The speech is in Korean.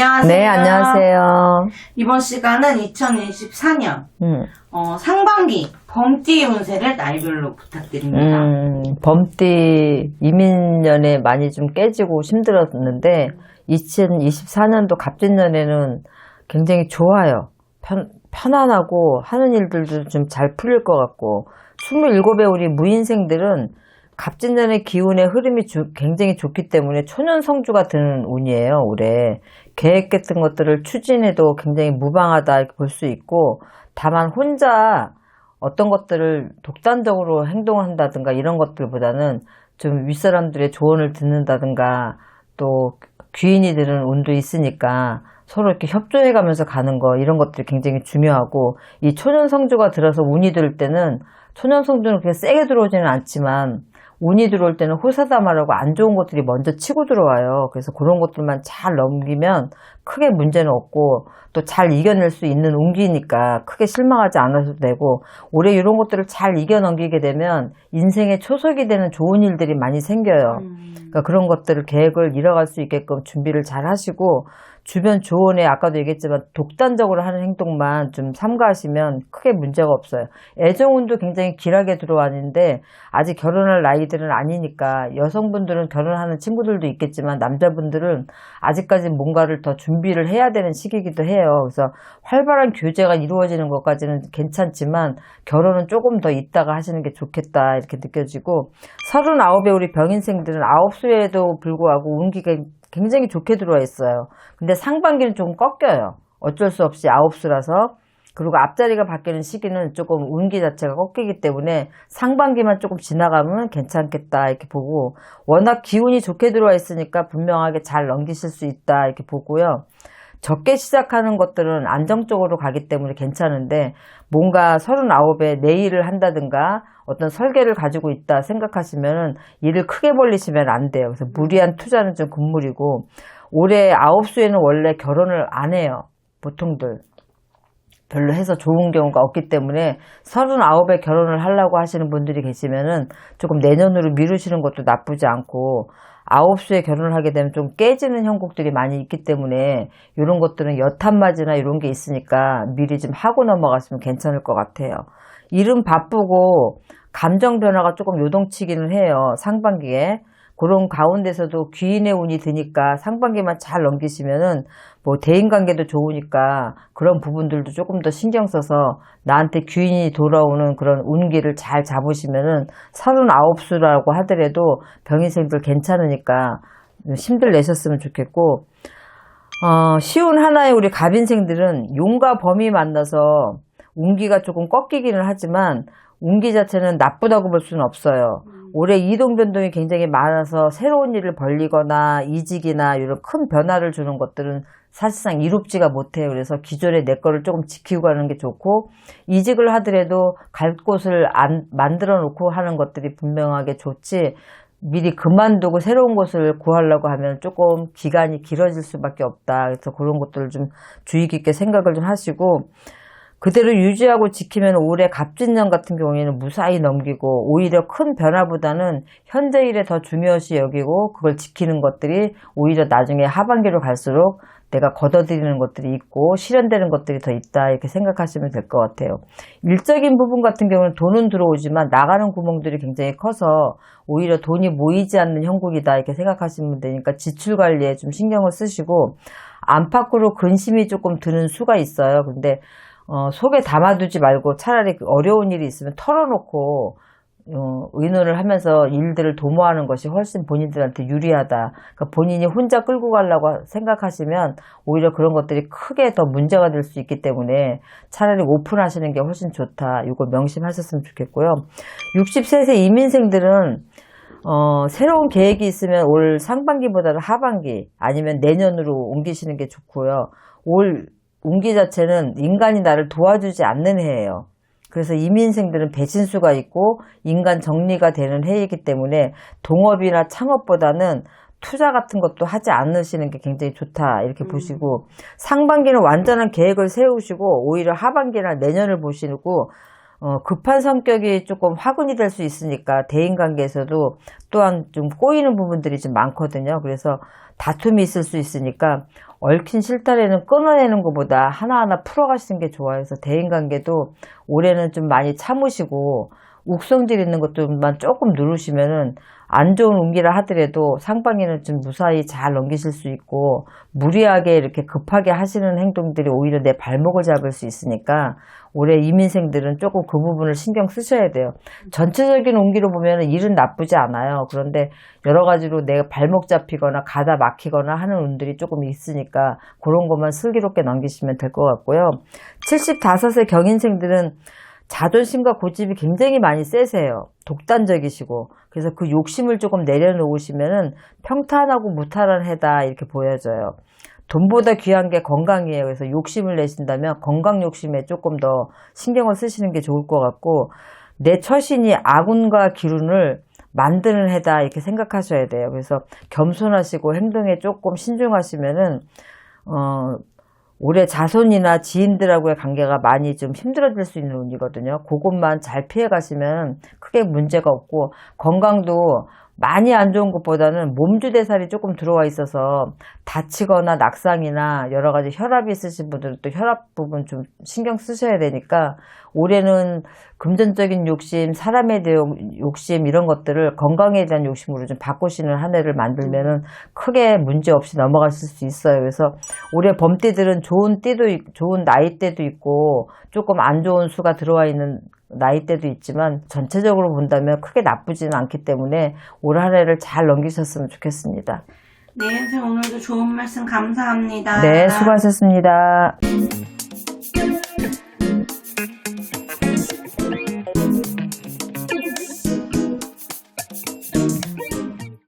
안녕하세요. 네, 안녕하세요. 이번 시간은 2024년 상반기 범띠 운세를 날별로 부탁드립니다. 범띠 이민년에 많이 좀 깨지고 힘들었는데 2024년도 갑진년에는 굉장히 좋아요. 편안하고 하는 일들도 좀 잘 풀릴 것 같고 27의 우리 무인생들은 갑진년의 기운의 흐름이 굉장히 좋기 때문에 초년성주가 드는 운이에요. 올해 계획했던 것들을 추진해도 굉장히 무방하다 이렇게 볼 수 있고, 다만 혼자 어떤 것들을 독단적으로 행동을 한다든가 이런 것들보다는 좀 윗사람들의 조언을 듣는다든가 또 귀인이 드는 운도 있으니까 서로 이렇게 협조해 가면서 가는 거, 이런 것들이 굉장히 중요하고, 이 초년성주가 들어서 운이 들 때는 초년성주는 그렇게 세게 들어오지는 않지만 운이 들어올 때는 호사다말하고 안 좋은 것들이 먼저 치고 들어와요. 그래서 그런 것들만 잘 넘기면 크게 문제는 없고 또 잘 이겨낼 수 있는 운기니까 크게 실망하지 않아도 되고, 올해 이런 것들을 잘 이겨 넘기게 되면 인생의 초석이 되는 좋은 일들이 많이 생겨요. 그러니까 그런 것들을 계획을 이뤄갈 수 있게끔 준비를 잘 하시고, 주변 조언에 아까도 얘기했지만 독단적으로 하는 행동만 좀 삼가하시면 크게 문제가 없어요. 애정운도 굉장히 길하게 들어왔는데 아직 결혼할 나이들은 아니니까, 여성분들은 결혼하는 친구들도 있겠지만 남자분들은 아직까지 뭔가를 더 준비를 해야 되는 시기이기도 해요. 그래서 활발한 교제가 이루어지는 것까지는 괜찮지만 결혼은 조금 더 있다가 하시는 게 좋겠다 이렇게 느껴지고, 39의 우리 병인생들은 9수에도 불구하고 운기가 굉장히 좋게 들어와 있어요. 근데 상반기는 조금 꺾여요. 어쩔 수 없이 9수라서. 그리고 앞자리가 바뀌는 시기는 조금 운기 자체가 꺾이기 때문에 상반기만 조금 지나가면 괜찮겠다 이렇게 보고, 워낙 기운이 좋게 들어와 있으니까 분명하게 잘 넘기실 수 있다 이렇게 보고요. 적게 시작하는 것들은 안정적으로 가기 때문에 괜찮은데, 뭔가 39에 내 일을 한다든가 어떤 설계를 가지고 있다 생각하시면 일을 크게 벌리시면 안 돼요. 그래서 무리한 투자는 좀 금물이고, 올해 9수에는 원래 결혼을 안 해요. 보통들 별로 해서 좋은 경우가 없기 때문에 39에 결혼을 하려고 하시는 분들이 계시면은 조금 내년으로 미루시는 것도 나쁘지 않고, 9수에 결혼을 하게 되면 좀 깨지는 형국들이 많이 있기 때문에 이런 것들은 여탄맞이나 이런 게 있으니까 미리 좀 하고 넘어갔으면 괜찮을 것 같아요. 일은 바쁘고 감정 변화가 조금 요동치기는 해요. 상반기에. 그런 가운데서도 귀인의 운이 드니까 상반기만 잘 넘기시면은 뭐 대인관계도 좋으니까 그런 부분들도 조금 더 신경 써서 나한테 귀인이 돌아오는 그런 운기를 잘 잡으시면은 39수라고 하더라도 병인생들 괜찮으니까 힘들 내셨으면 좋겠고, 쉬운 하나의 우리 갑인생들은 용과 범이 만나서 운기가 조금 꺾이기는 하지만 운기 자체는 나쁘다고 볼 수는 없어요. 올해 이동변동이 굉장히 많아서 새로운 일을 벌리거나 이직이나 이런 큰 변화를 주는 것들은 사실상 이롭지가 못해요. 그래서 기존에 내 거를 조금 지키고 가는 게 좋고, 이직을 하더라도 갈 곳을 만들어 놓고 하는 것들이 분명하게 좋지, 미리 그만두고 새로운 곳을 구하려고 하면 조금 기간이 길어질 수밖에 없다. 그래서 그런 것들을 좀 주의 깊게 생각을 좀 하시고, 그대로 유지하고 지키면 올해 갑진년 같은 경우에는 무사히 넘기고, 오히려 큰 변화보다는 현재 일에 더 중요시 여기고 그걸 지키는 것들이 오히려 나중에 하반기로 갈수록 내가 걷어들이는 것들이 있고 실현되는 것들이 더 있다 이렇게 생각하시면 될 것 같아요. 일적인 부분 같은 경우는 돈은 들어오지만 나가는 구멍들이 굉장히 커서 오히려 돈이 모이지 않는 형국이다 이렇게 생각하시면 되니까 지출 관리에 좀 신경을 쓰시고, 안팎으로 근심이 조금 드는 수가 있어요. 근데 속에 담아두지 말고 차라리 어려운 일이 있으면 털어놓고 의논을 하면서 일들을 도모하는 것이 훨씬 본인들한테 유리하다. 그러니까 본인이 혼자 끌고 가려고 생각하시면 오히려 그런 것들이 크게 더 문제가 될 수 있기 때문에 차라리 오픈하시는 게 훨씬 좋다. 이거 명심하셨으면 좋겠고요. 60세 이민생들은 새로운 계획이 있으면 올 상반기보다는 하반기 아니면 내년으로 옮기시는 게 좋고요. 올 운기 자체는 인간이 나를 도와주지 않는 해예요. 그래서 이민생들은 배신수가 있고 인간 정리가 되는 해이기 때문에 동업이나 창업보다는 투자 같은 것도 하지 않으시는 게 굉장히 좋다 이렇게 보시고, 상반기는 완전한 계획을 세우시고 오히려 하반기나 내년을 보시고, 급한 성격이 조금 화근이 될 수 있으니까 대인관계에서도 또한 좀 꼬이는 부분들이 좀 많거든요. 그래서 다툼이 있을 수 있으니까 얽힌 실타래는 끊어내는 것보다 하나하나 풀어가시는 게 좋아요. 그래서 대인관계도 올해는 좀 많이 참으시고 욱성질 있는 것들만 조금 누르시면은 안 좋은 운기라 하더라도 상반기는 좀 무사히 잘 넘기실 수 있고, 무리하게 이렇게 급하게 하시는 행동들이 오히려 내 발목을 잡을 수 있으니까 올해 이민생들은 조금 그 부분을 신경 쓰셔야 돼요. 전체적인 운기로 보면 일은 나쁘지 않아요. 그런데 여러 가지로 내가 발목 잡히거나 가다 막히거나 하는 운들이 조금 있으니까 그런 것만 슬기롭게 넘기시면 될 것 같고요. 75세 경인생들은 자존심과 고집이 굉장히 많이 세세요. 독단적이시고. 그래서 그 욕심을 조금 내려놓으시면은 평탄하고 무탈한 해다 이렇게 보여져요. 돈보다 귀한 게 건강이에요. 그래서 욕심을 내신다면 건강 욕심에 조금 더 신경을 쓰시는 게 좋을 것 같고, 내 처신이 아군과 기운을 만드는 해다 이렇게 생각하셔야 돼요. 그래서 겸손하시고 행동에 조금 신중하시면은 올해 자손이나 지인들하고의 관계가 많이 좀 힘들어질 수 있는 운이거든요. 그것만 잘 피해 가시면 크게 문제가 없고, 건강도 많이 안 좋은 것보다는 몸주대살이 조금 들어와 있어서 다치거나 낙상이나 여러 가지 혈압이 있으신 분들은 또 혈압 부분 좀 신경 쓰셔야 되니까, 올해는 금전적인 욕심, 사람에 대한 욕심 이런 것들을 건강에 대한 욕심으로 좀 바꾸시는 한 해를 만들면은 크게 문제 없이 넘어가실 수 있어요. 그래서 올해 범띠들은 좋은 나이대도 있고 조금 안 좋은 수가 들어와 있는 나이대도 있지만 전체적으로 본다면 크게 나쁘지는 않기 때문에 올 한 해를 잘 넘기셨으면 좋겠습니다. 네, 선생님 오늘도 좋은 말씀 감사합니다. 네, 수고하셨습니다.